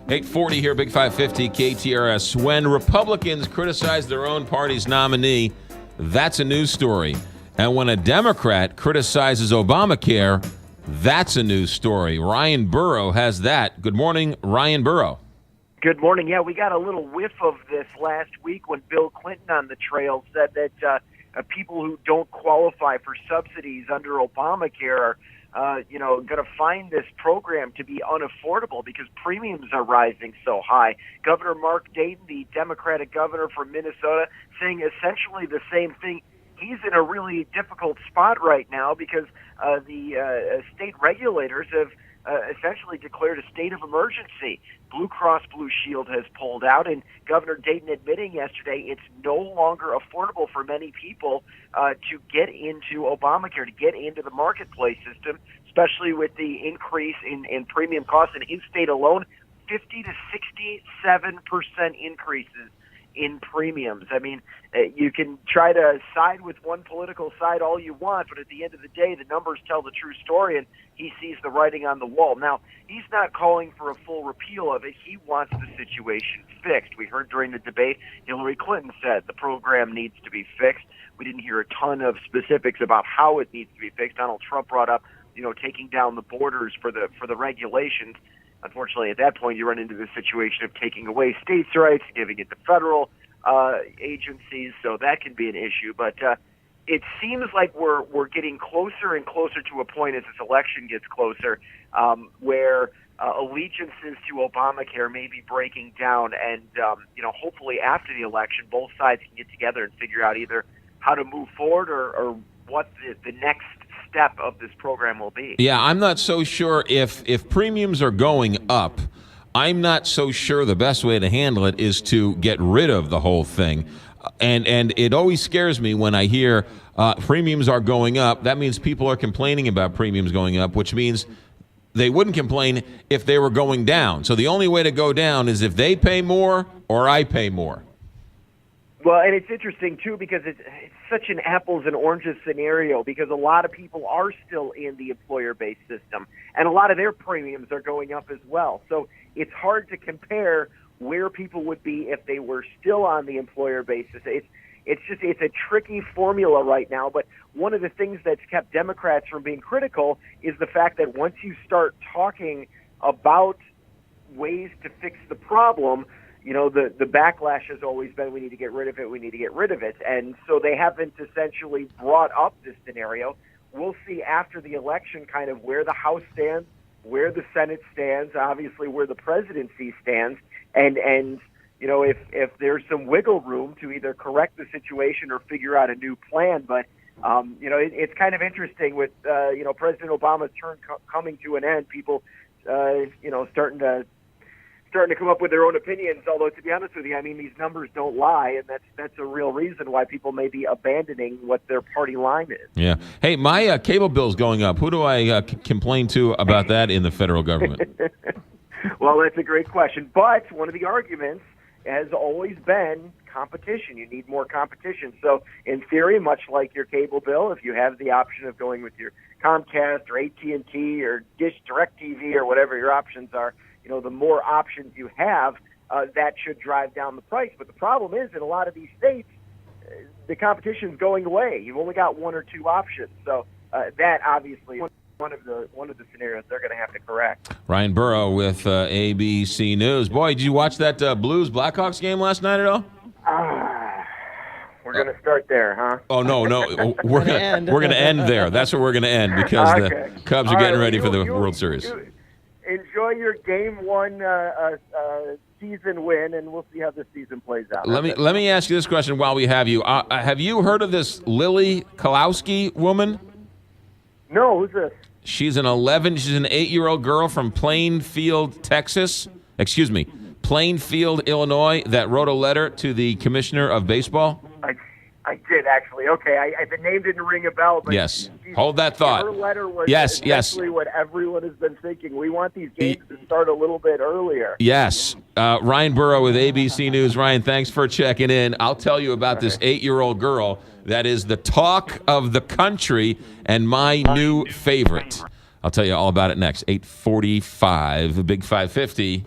840 here, Big 550, KTRS. When Republicans criticize their own party's nominee, that's a news story. And when a Democrat criticizes Obamacare, that's a news story. Ryan Burrow has that. Good morning, Ryan Burrow. Good morning. Yeah, we got a little whiff of this last week when Bill Clinton on the trail said that people who don't qualify for subsidies under Obamacare are going to find this program to be unaffordable because premiums are rising so high. Governor Mark Dayton, the Democratic governor from Minnesota, saying essentially the same thing. He's in a really difficult spot right now because the state regulators have essentially declared a state of emergency. Blue Cross Blue Shield has pulled out, and Governor Dayton admitting yesterday it's no longer affordable for many people to get into Obamacare, to get into the marketplace system, especially with the increase in premium costs. In his state alone, 50 to 67% increases in premiums. I mean, you can try to side with one political side all you want, but at the end of the day, the numbers tell the true story, and he sees the writing on the wall. Now, he's not calling for a full repeal of it. He wants the situation fixed. We heard during the debate, Hillary Clinton said the program needs to be fixed. We didn't hear a ton of specifics about how it needs to be fixed. Donald Trump brought up, taking down the borders for the regulations. Unfortunately, at that point, you run into the situation of taking away states' rights, giving it to federal agencies, so that can be an issue. But it seems like we're getting closer and closer to a point as this election gets closer where allegiances to Obamacare may be breaking down, and hopefully after the election, both sides can get together and figure out either how to move forward or what the next step of this program will be. Yeah, I'm not so sure if premiums are going up. I'm not so sure the best way to handle it is to get rid of the whole thing. And it always scares me when I hear premiums are going up. That means people are complaining about premiums going up, which means they wouldn't complain if they were going down. So the only way to go down is if they pay more or I pay more. Well, and it's interesting, too, because it's such an apples and oranges scenario because a lot of people are still in the employer-based system, and a lot of their premiums are going up as well. So it's hard to compare where people would be if they were still on the employer basis. It's a tricky formula right now, but one of the things that's kept Democrats from being critical is the fact that once you start talking about ways to fix the problem, the backlash has always been, we need to get rid of it, And so they haven't essentially brought up this scenario. We'll see after the election kind of where the House stands, where the Senate stands, obviously where the presidency stands, and if there's some wiggle room to either correct the situation or figure out a new plan. But, it's kind of interesting with, President Obama's term coming to an end, people, starting to come up with their own opinions, although to be honest with you, I mean, these numbers don't lie, and that's a real reason why people may be abandoning what their party line is. Yeah. Hey, my cable bill's going up. Who do I complain to about that in the federal government? Well, that's a great question, but one of the arguments has always been competition. You need more competition. So in theory, much like your cable bill, if you have the option of going with your Comcast or AT&T or Dish DirecTV or whatever your options are, the more options you have, that should drive down the price. But the problem is, in a lot of these states, the competition's going away. You've only got one or two options. So that obviously is one of the scenarios they're going to have to correct. Ryan Burrow with ABC News. Boy, did you watch that Blues Blackhawks game last night at all? We're going to start there, huh? Oh no, we're going to end there. That's where we're going to end because the Cubs are getting ready for the World Series. Enjoy your Game 1 season win, and we'll see how this season plays out. Let me ask you this question while we have you. Have you heard of this Lily Kalowski woman? No, who's this? She's an 8-year-old girl from Plainfield, Illinois, that wrote a letter to the commissioner of baseball. I did, actually. Okay, the name didn't ring a bell. But yes, hold that thought. Her letter was exactly what everyone has been thinking. We want these games to start a little bit earlier. Yes. Ryan Burrow with ABC News. Ryan, thanks for checking in. I'll tell you about this 8-year-old girl that is the talk of the country and my new favorite. I'll tell you all about it next. 8:45, Big 550.